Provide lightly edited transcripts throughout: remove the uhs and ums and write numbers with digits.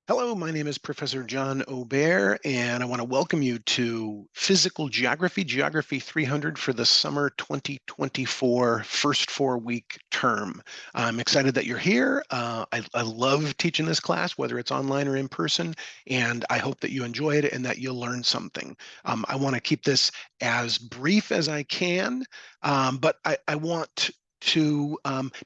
Hello, my name is Professor John Aubert, and I want to welcome you to Physical Geography, Geography 300 for the summer 2024 first 4-week term. I'm excited that you're here. I love teaching this class, whether it's online or in person, and I hope that you enjoy it and that you'll learn something. I want to keep this as brief as I can, but I want to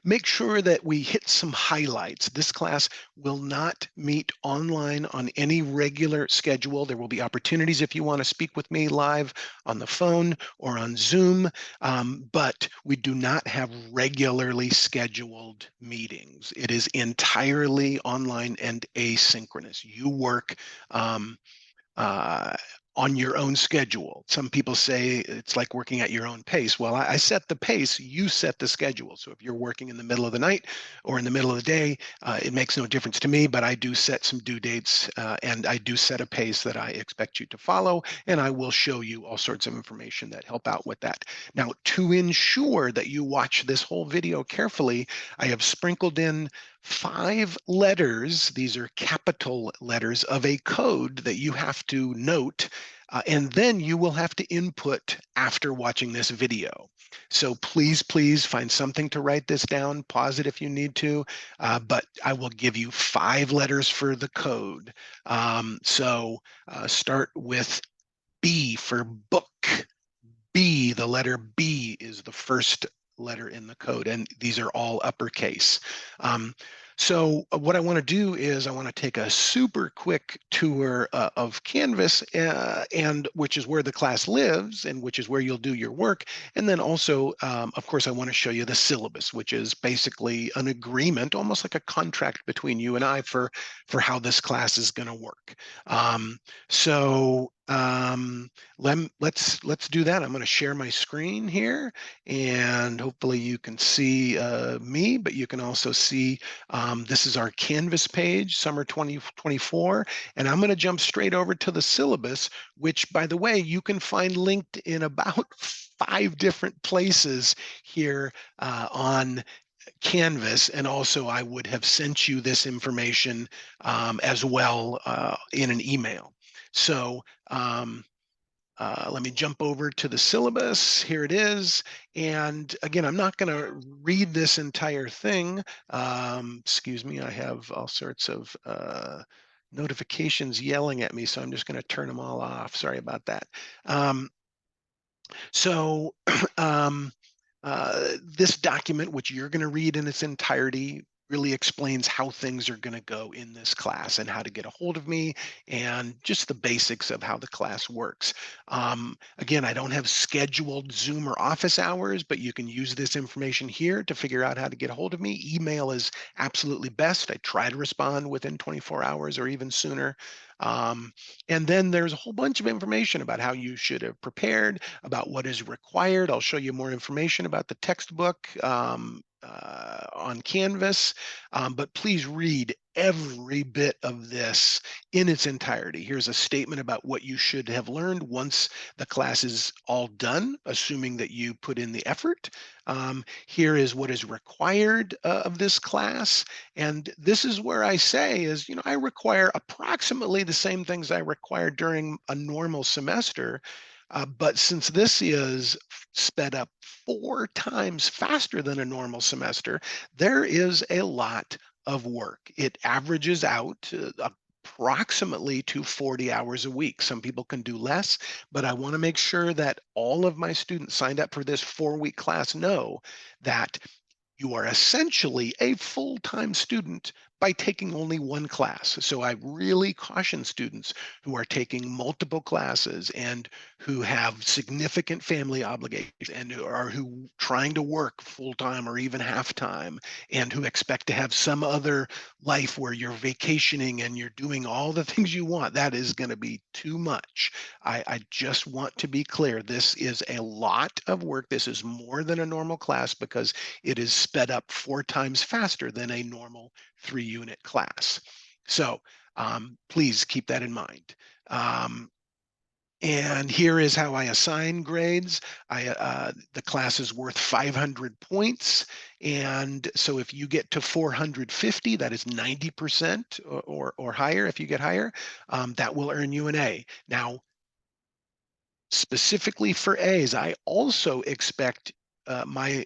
make sure that we hit some highlights. This class will not meet online on any regular schedule. There will be opportunities if you want to speak with me live on the phone or on Zoom, but we do not have regularly scheduled meetings. It is entirely online and asynchronous. You work um, uh, on your own schedule. Some people say it's like working at your own pace. Well, I set the pace, you set the schedule. So if you're working in the middle of the night or in the middle of the day, it makes no difference to me, but I do set some due dates and I do set a pace that I expect you to follow. And I will show you all sorts of information that help out with that. Now, to ensure that you watch this whole video carefully, I have sprinkled in 5 letters, these are capital letters of a code that you have to note, and then you will have to input after watching this video. So please find something to write this down, pause it if you need to, but I will give you 5 letters for the code. Start with B for book. B, the letter B is the first letter in the code, and these are all uppercase. What I want to do is I want to take a super quick tour of Canvas, and which is where the class lives, and which is where you'll do your work. And then also, of course, I want to show you the syllabus, which is basically an agreement, almost like a contract between you and I for how this class is going to work. Um, so let's do that. I'm going to share my screen here, and hopefully you can see me, but you can also see this is our Canvas page, summer 2024, and I'm going to jump straight over to the syllabus, which, by the way, you can find linked in about 5 different places here on Canvas, and also I would have sent you this information as well in an email. So let me jump over to the syllabus. Here it is. And again, I'm not going to read this entire thing. Excuse me, I have all sorts of notifications yelling at me, so I'm just going to turn them all off. Sorry about that. Um, so um, this document, which you're going to read in its entirety, really explains how things are going to go in this class and how to get a hold of me and just the basics of how the class works. Again, I don't have scheduled Zoom or office hours, but you can use this information here to figure out how to get a hold of me. Email is absolutely best. I try to respond within 24 hours or even sooner. Um, and then there's a whole bunch of information about how you should have prepared, about what is required. I'll show you more information about the textbook on Canvas, but please read every bit of this in its entirety. Here's a statement about what you should have learned once the class is all done, assuming that you put in the effort. Here is what is required of this class. And this is where I say is, I require approximately the same things I require during a normal semester, but since this is sped up 4 times faster than a normal semester, there is a lot of work. It averages out to approximately to 40 hours a week. Some people can do less, but I want to make sure that all of my students signed up for this 4-week class know that you are essentially a full-time student by taking only one class. So I really caution students who are taking multiple classes and who have significant family obligations and who trying to work full-time or even half-time and who expect to have some other life where you're vacationing and you're doing all the things you want. That is going to be too much. I just want to be clear. This is a lot of work. This is more than a normal class because it is sped up 4 times faster than a normal 3-unit class. So please keep that in mind. Um, And here is how I assign grades. The class is worth 500 points, and so if you get to 450, that is 90% or higher. If you get higher, that will earn you an A. Now, specifically for A's, I also expect my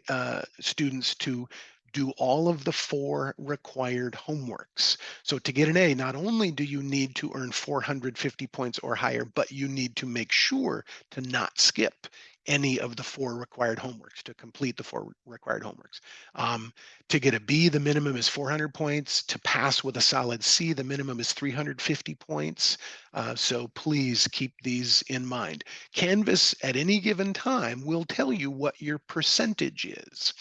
students to do all of the 4 required homeworks. So to get an A, not only do you need to earn 450 points or higher, but you need to make sure to not skip any of the 4 required homeworks, to complete the 4 required homeworks. Um, to get a B, the minimum is 400 points. To pass with a solid C, the minimum is 350 points. So please keep these in mind. Canvas at any given time will tell you what your percentage is.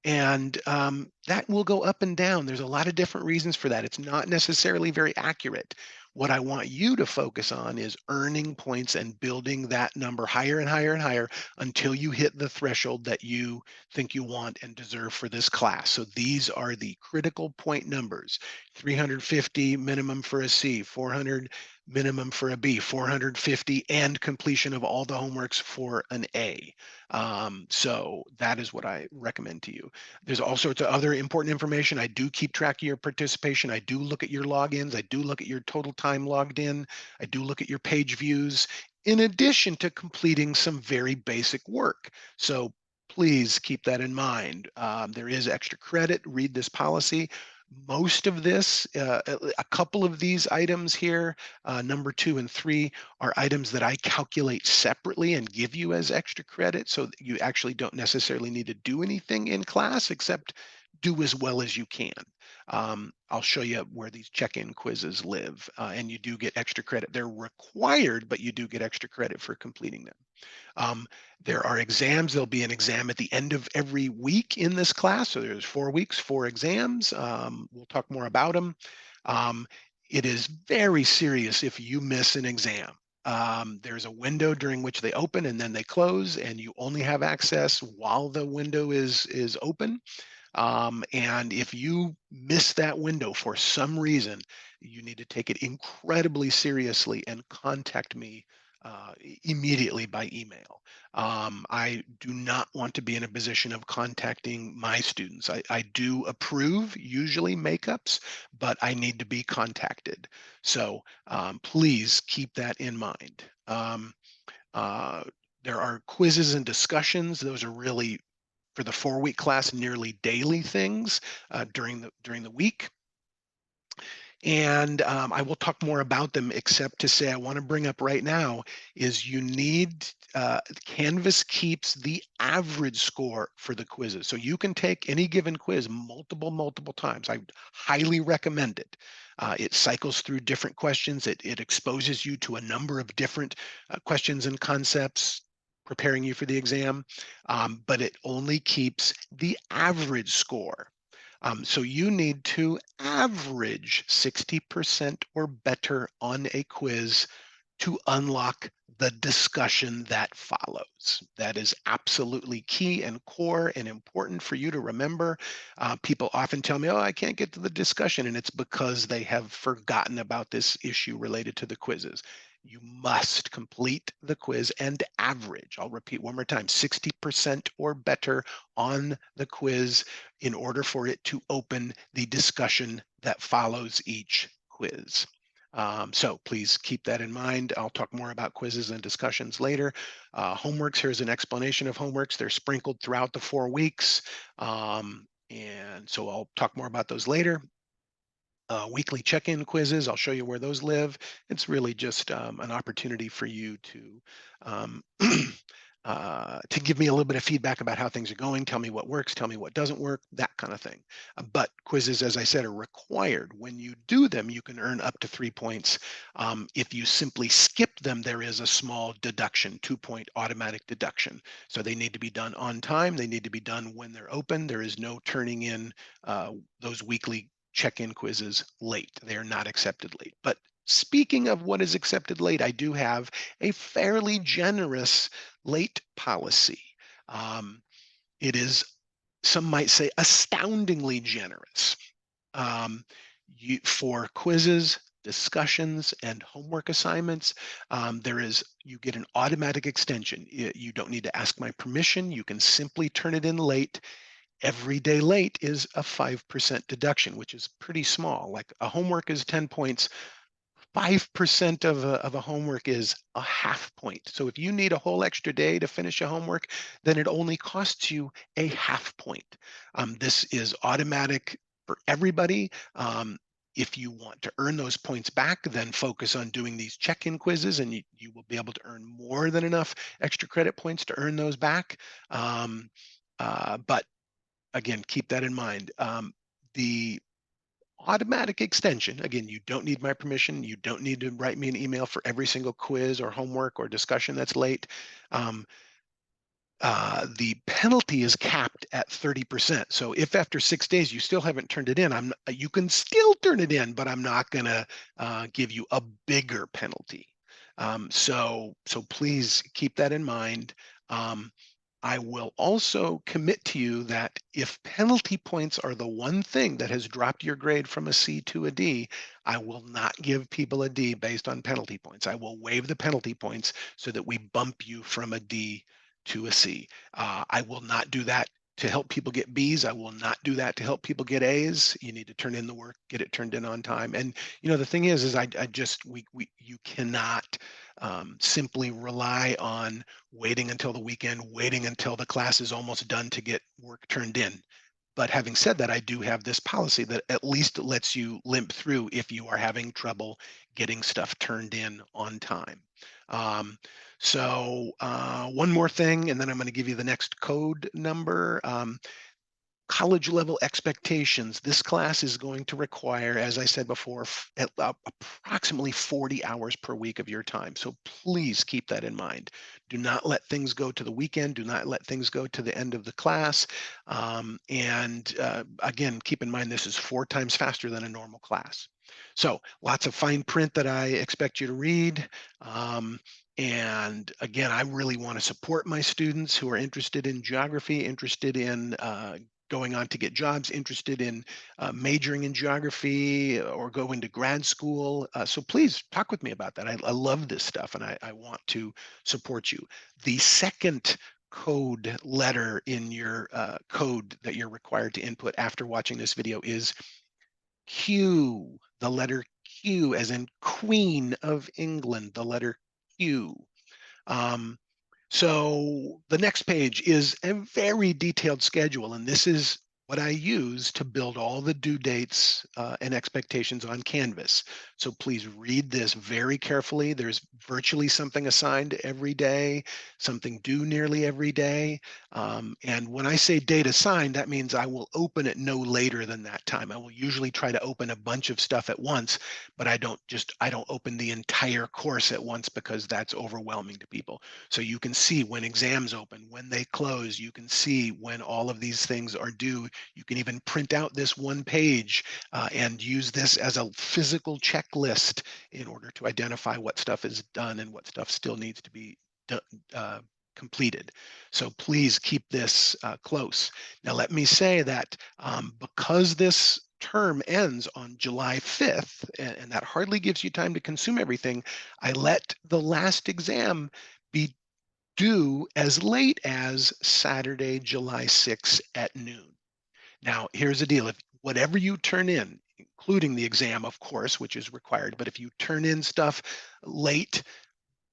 And that will go up and down. There's a lot of different reasons for that. It's not necessarily very accurate. What I want you to focus on is earning points and building that number higher and higher and higher until you hit the threshold that you think you want and deserve for this class. So these are the critical point numbers: 350 minimum for a C, 400 minimum for a B, 450, and completion of all the homeworks for an A. So that is what I recommend to you. There's all sorts of other important information. I do keep track of your participation. I do look at your logins. I do look at your total time logged in. I do look at your page views, in addition to completing some very basic work. So please keep that in mind. There is extra credit. Read this policy. Most of this, a couple of these items here, number 2 and 3, are items that I calculate separately and give you as extra credit, so that you actually don't necessarily need to do anything in class except do as well as you can. I'll show you where these check-in quizzes live, and you do get extra credit. They're required, but you do get extra credit for completing them. Um, there are exams. There'll be an exam at the end of every week in this class. So there's 4 weeks, 4 exams. We'll talk more about them. Um, it is very serious if you miss an exam. There's a window during which they open and then they close, and you only have access while the window is open. And if you miss that window for some reason, you need to take it incredibly seriously and contact me immediately by email. I do not want to be in a position of contacting my students. I do approve usually makeups, but I need to be contacted. So please keep that in mind. Uh, there are quizzes and discussions. Those are really, for the 4 week class, nearly daily things during the week. And I will talk more about them, except to say I want to bring up right now is you need, Canvas keeps the average score for the quizzes. So you can take any given quiz multiple times. I highly recommend it. It cycles through different questions. It exposes you to a number of different questions and concepts, preparing you for the exam, but it only keeps the average score. So you need to average 60% or better on a quiz to unlock the discussion that follows. That is absolutely key and core and important for you to remember. People often tell me, oh, I can't get to the discussion, and it's because they have forgotten about this issue related to the quizzes. You must complete the quiz and average. I'll repeat one more time, 60% or better on the quiz in order for it to open the discussion that follows each quiz. So please keep that in mind. I'll talk more about quizzes and discussions later. Homeworks, here's an explanation of homeworks. They're sprinkled throughout the 4 weeks. And so I'll talk more about those later. Weekly check-in quizzes, I'll show you where those live. It's really just an opportunity for you um, to give me a little bit of feedback about how things are going, tell me what works, tell me what doesn't work, that kind of thing. But quizzes, as I said, are required. When you do them, you can earn up to 3 points. If you simply skip them, there is a small deduction, 2-point automatic deduction. So they need to be done on time. They need to be done when they're open. There is no turning in those weekly check-in quizzes late. They are not accepted late. But speaking of what is accepted late, I do have a fairly generous late policy. It is, some might say, astoundingly generous. For quizzes, discussions, and homework assignments, you get an automatic extension. You don't need to ask my permission. You can simply turn it in late. Every day late is a 5% deduction, which is pretty small. Like a homework is 10 points. 5% of a homework is a half point. So if you need a whole extra day to finish a homework, then it only costs you a half point. This is automatic for everybody. If you want to earn those points back, then focus on doing these check-in quizzes, and you will be able to earn more than enough extra credit points to earn those back. But again, keep that in mind. The automatic extension, again, you don't need my permission. You don't need to write me an email for every single quiz or homework or discussion that's late. Um, the penalty is capped at 30%. So if after 6 days you still haven't turned it in, you can still turn it in, but I'm not going to give you a bigger penalty. So please keep that in mind. Um, I will also commit to you that if penalty points are the one thing that has dropped your grade from a C to a D, I will not give people a D based on penalty points. I will waive the penalty points so that we bump you from a D to a C. I will not do that to help people get Bs. I will not do that to help people get As. You need to turn in the work, get it turned in on time. And the thing is I just you cannot simply rely on waiting until the weekend, waiting until the class is almost done to get work turned in. But having said that, I do have this policy that at least lets you limp through if you are having trouble getting stuff turned in on time. Um, one more thing, and then I'm going to give you the next code number. College level expectations. This class is going to require, as I said before, approximately 40 hours per week of your time. So please keep that in mind. Do not let things go to the weekend. Do not let things go to the end of the class. And again, keep in mind this is 4 times faster than a normal class. So lots of fine print that I expect you to read. And again, I really want to support my students who are interested in geography, interested in going on to get jobs, interested in majoring in geography or going to grad school. So please talk with me about that. I love this stuff and I want to support you. The second code letter in your code that you're required to input after watching this video is Q, the letter Q, as in Queen of England, the letter Q. Um, so the next page is a very detailed schedule, and this is what I use to build all the due dates and expectations on Canvas. So please read this very carefully. There's virtually something assigned every day, something due nearly every day. And when I say date assigned, that means I will open it no later than that time. I will usually try to open a bunch of stuff at once, but I don't open the entire course at once because that's overwhelming to people. So you can see when exams open, when they close, you can see when all of these things are due. You can even print out this one page and use this as a physical checklist in order to identify what stuff is done and what stuff still needs to be completed. So please keep this close. Now, let me say that because this term ends on July 5th, and that hardly gives you time to consume everything, I let the last exam be due as late as Saturday, July 6th at noon. Now, here's the deal. If whatever you turn in, including the exam, of course, which is required, but if you turn in stuff late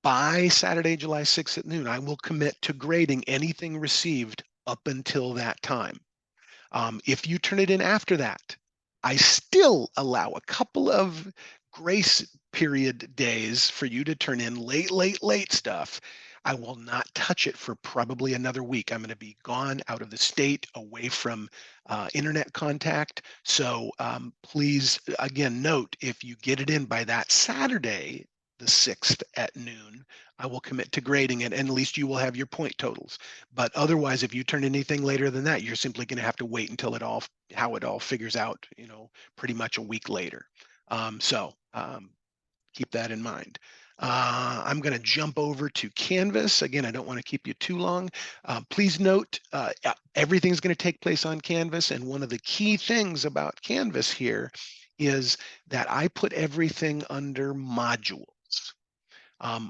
by Saturday, July 6th at noon, I will commit to grading anything received up until that time. If you turn it in after that, I still allow a couple of grace period days for you to turn in late stuff. I will not touch it for probably another week. I'm going to be gone out of the state, away from internet contact. So please, again, note if you get it in by that Saturday, the 6th at noon, I will commit to grading it, and at least you will have your point totals. But otherwise, if you turn anything later than that, you're simply going to have to wait until how it all figures out, pretty much a week later. Keep that in mind. I'm going to jump over to Canvas. Again, I don't want to keep you too long. Please note, everything's going to take place on Canvas. And one of the key things about Canvas here is that I put everything under modules. Um,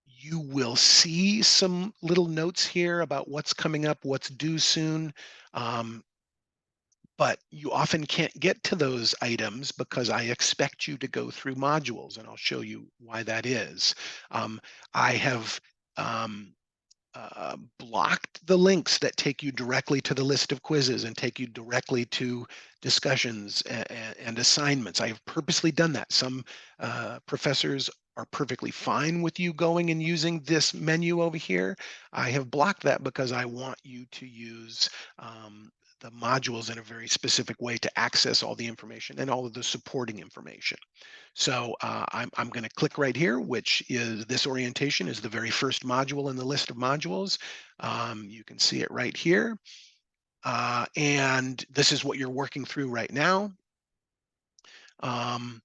you will see some little notes here about what's coming up, what's due soon. Um, but you often can't get to those items because I expect you to go through modules, and I'll show you why that is. I have um, blocked the links that take you directly to the list of quizzes and take you directly to discussions and assignments. I have purposely done that. Some professors are perfectly fine with you going and using this menu over here. I have blocked that because I want you to use the modules in a very specific way to access all the information and all of the supporting information. So I'm going to click right here, which is this orientation is the very first module in the list of modules. You can see it right here. And this is what you're working through right now. Um,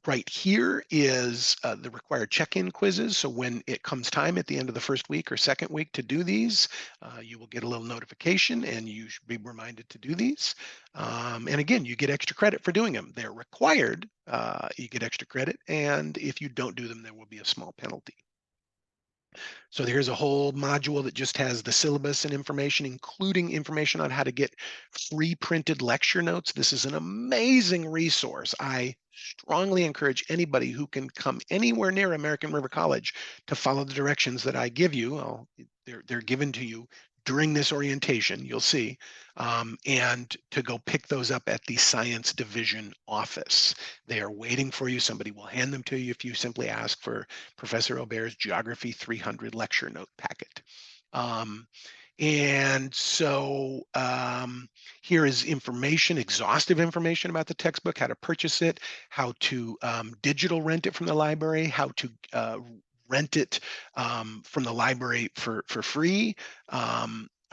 right here is the required check-in quizzes. So when it comes time at the end of the first week or second week to do these, you will get a little notification and you should be reminded to do these. And again, you get extra credit for doing them. They're required. You get extra credit. And if you don't do them, there will be a small penalty. So here's a whole module that just has the syllabus and information, including information on how to get free printed lecture notes. This is an amazing resource. I strongly encourage anybody who can come anywhere near American River College to follow the directions that I give you. They're given to you during this orientation, you'll see, and to go pick those up at the science division office. They are waiting for you. Somebody will hand them to you if you simply ask for Professor Aubert's Geography 300 lecture note packet. Um, and so here is information, exhaustive information about the textbook, how to purchase it, how to digital rent it from the library, how to rent it from the library for free,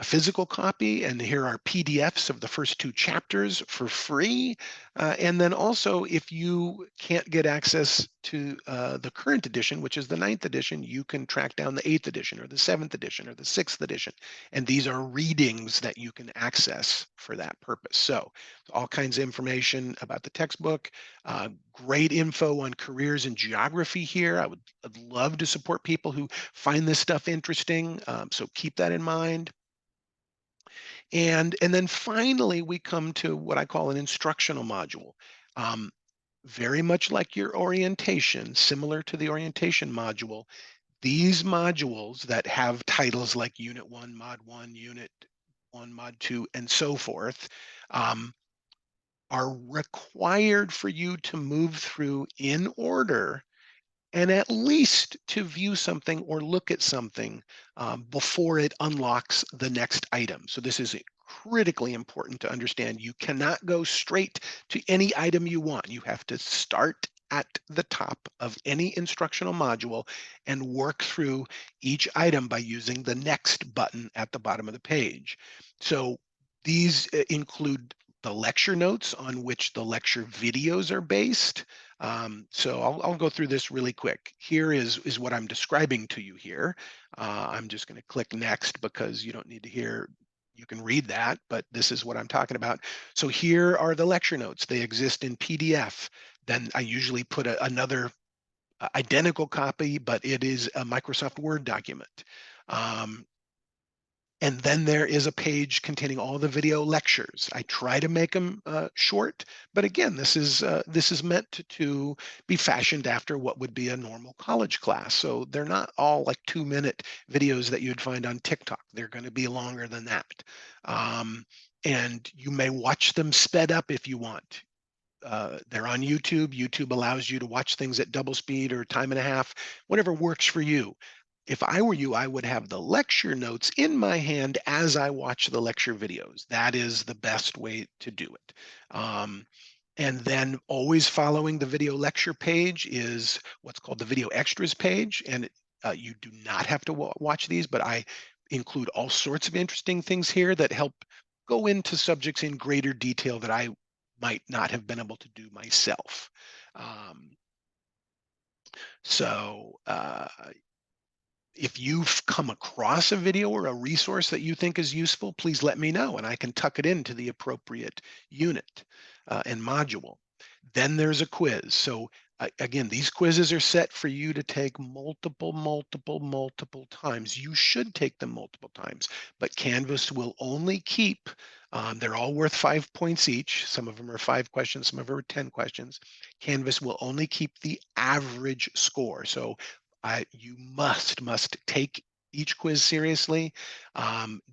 a physical copy, and here are PDFs of the first two chapters for free. And then also, if you can't get access to the current edition, which is the ninth edition, you can track down the eighth edition or the seventh edition or the sixth edition. And these are readings that you can access for that purpose. So all kinds of information about the textbook, great info on careers in geography here. I'd love to support people who find this stuff interesting. So keep that in mind. And then finally, we come to what I call an instructional module. Um, very much like your orientation, similar to the orientation module, these modules that have titles like Unit 1, Mod 1, Unit 1, Mod 2, and so forth, um, are required for you to move through in order and at least to view something or look at something before it unlocks the next item. So this is critically important to understand. You cannot go straight to any item you want. You have to start at the top of any instructional module and work through each item by using the next button at the bottom of the page. So these include the lecture notes on which the lecture videos are based. So I'll go through this really quick. Here is what I'm describing to you here. I'm just going to click next because you don't need to hear, you can read that, but this is what I'm talking about. So here are the lecture notes. They exist in PDF. Then I usually put another identical copy, but it is a Microsoft Word document. And then there is a page containing all the video lectures. I try to make them short, but again, this is meant to be fashioned after what would be a normal college class. So they're not all like 2-minute videos that you'd find on TikTok. They're going to be longer than that. And you may watch them sped up if you want. They're on YouTube. YouTube allows you to watch things at double speed or time and a half, whatever works for you. If I were you, I would have the lecture notes in my hand as I watch the lecture videos. That is the best way to do it. And then always following the video lecture page is what's called the video extras page. And you do not have to watch these, but I include all sorts of interesting things here that help go into subjects in greater detail that I might not have been able to do myself. Um, so if you've come across a video or a resource that you think is useful, please let me know and I can tuck it into the appropriate unit. and module. Then there's a quiz. So again, these quizzes are set for you to take multiple times. You should take them multiple times, but Canvas will only keep, they're all worth 5 points each. Some of them are 5 questions, some of them are 10 questions. Canvas will only keep the average score. So you must take each quiz seriously.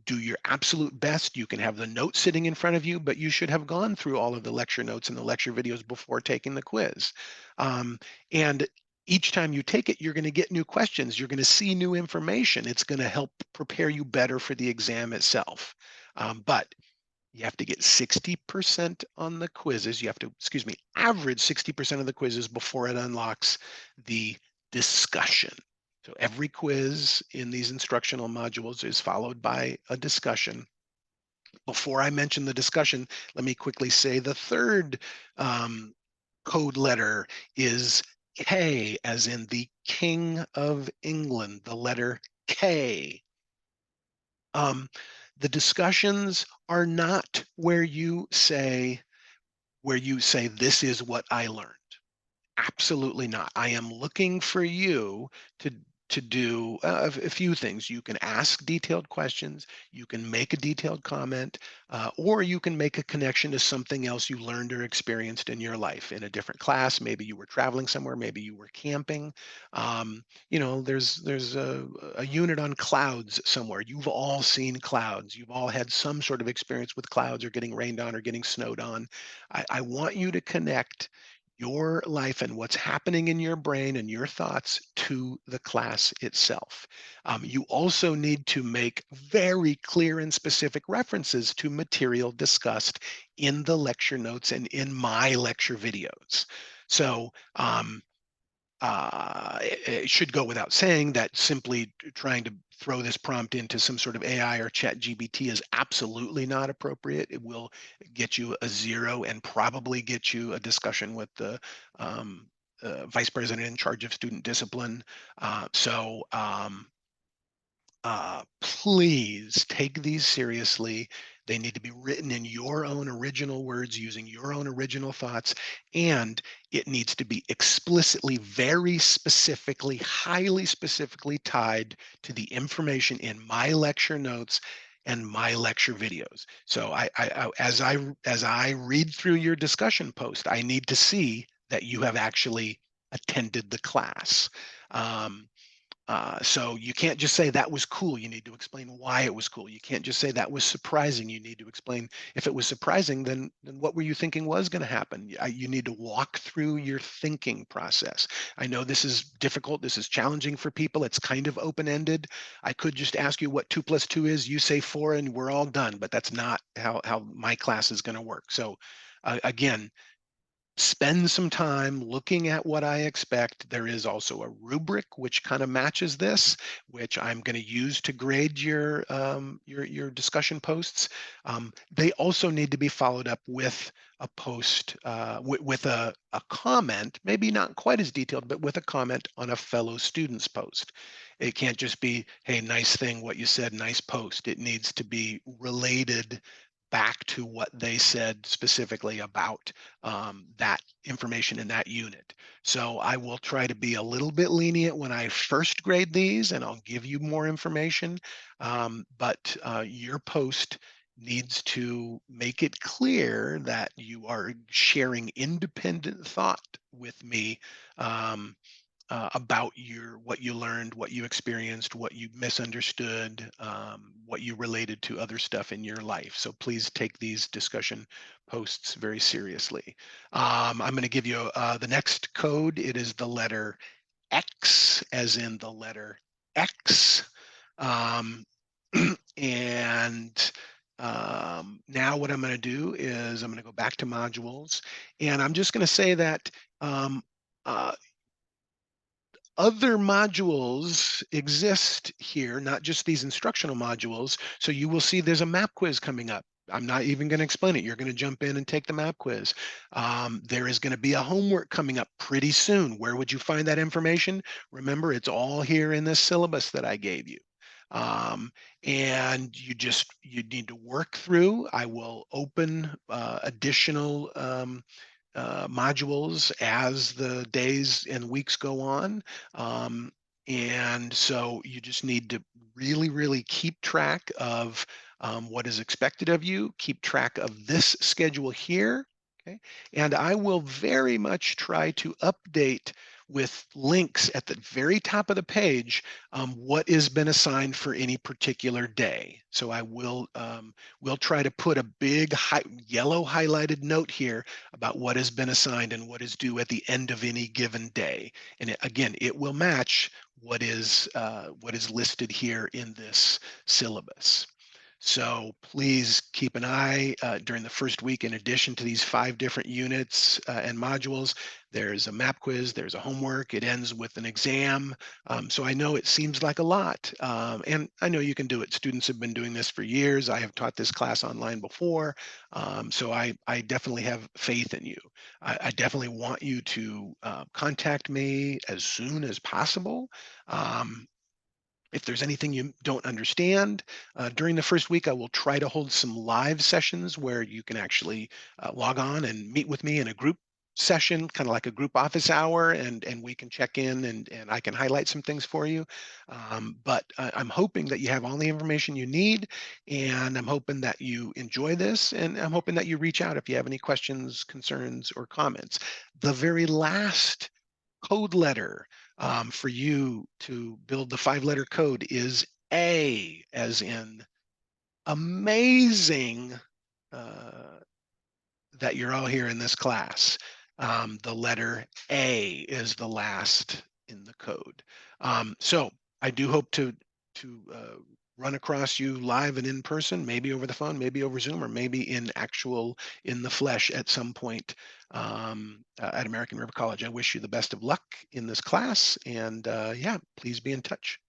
Do your absolute best. You can have the notes sitting in front of you, but you should have gone through all of the lecture notes and the lecture videos before taking the quiz. Um, and each time you take it, you're going to get new questions. You're going to see new information. It's going to help prepare you better for the exam itself. But you have to get 60% on the quizzes. You have to, excuse me, average 60% of the quizzes before it unlocks the discussion. So every quiz in these instructional modules is followed by a discussion. Before I mention the discussion, let me quickly say the third code letter is K, as in the King of England, the letter K. Um, the discussions are not where you say, this is what I learned. Absolutely not. I am looking for you to do a few things. You can ask detailed questions, you can make a detailed comment, or you can make a connection to something else you learned or experienced in your life in a different class. Maybe you were traveling somewhere, maybe you were camping. There's a unit on clouds somewhere. You've all seen clouds. You've all had some sort of experience with clouds or getting rained on or getting snowed on. I want you to connect your life and what's happening in your brain and your thoughts to the class itself. You also need to make very clear and specific references to material discussed in the lecture notes and in my lecture videos. So it should go without saying that simply trying to throw this prompt into some sort of AI or chat GBT is absolutely not appropriate. It will get you a 0 and probably get you a discussion with the vice president in charge of student discipline. Please take these seriously. They need to be written in your own original words using your own original thoughts. And it needs to be explicitly, very specifically, highly specifically tied to the information in my lecture notes and my lecture videos. So as I read through your discussion post, I need to see that you have actually attended the class. Um, so you can't just say that was cool. You need to explain why it was cool. You can't just say that was surprising. You need to explain if it was surprising, then what were you thinking was going to happen? You need to walk through your thinking process. I know this is difficult. This is challenging for people. It's kind of open-ended. I could just ask you what 2 plus 2 is. You say 4 and we're all done, but that's not how my class is going to work. So again, spend some time looking at what I expect. There is also a rubric which kind of matches this, which I'm going to use to grade your discussion posts. They also need to be followed up with a post with a comment, maybe not quite as detailed, but with a comment on a fellow student's post. It can't just be, hey, nice thing, what you said, nice post. It needs to be related back to what they said specifically about that information in that unit. So I will try to be a little bit lenient when I first grade these, and I'll give you more information. But your post needs to make it clear that you are sharing independent thought with me, about what you learned, what you experienced, what you misunderstood, what you related to other stuff in your life. So please take these discussion posts very seriously. I'm going to give you the next code. It is the letter X, as in the letter X. Um, and now what I'm going to do is I'm going to go back to modules, and I'm just going to say that uh, other modules exist here, not just these instructional modules. So you will see there's a map quiz coming up. I'm not even going to explain it. You're going to jump in and take the map quiz. There is going to be a homework coming up pretty soon. Where would you find that information? Remember, it's all here in this syllabus that I gave you. Um, and you need to work through. I will open additional modules as the days and weeks go on. Um, and so you just need to really, really keep track of what is expected of you, keep track of this schedule here. Okay. And I will very much try to update with links at the very top of the page what has been assigned for any particular day. So I will try to put a big yellow highlighted note here about what has been assigned and what is due at the end of any given day. And again, it will match what is listed here in this syllabus. So please keep an eye during the first week. In addition to these 5 different units and modules, there's a map quiz, there's a homework, it ends with an exam. So I know it seems like a lot, and I know you can do it. Students have been doing this for years. I have taught this class online before, so I definitely have faith in you. I definitely want you to contact me as soon as possible. Um, if there's anything you don't understand during the first week, I will try to hold some live sessions where you can actually log on and meet with me in a group session, kind of like a group office hour, and we can check in and I can highlight some things for you. But I'm hoping that you have all the information you need, and I'm hoping that you enjoy this, and I'm hoping that you reach out if you have any questions, concerns, or comments. The very last code letter for you to build the 5-letter code is A, as in amazing uh, that you're all here in this class. The letter A is the last in the code. So I do hope to run across you live and in person, maybe over the phone, maybe over Zoom, or maybe in the flesh at some point at American River College. I wish you the best of luck in this class, and yeah, please be in touch.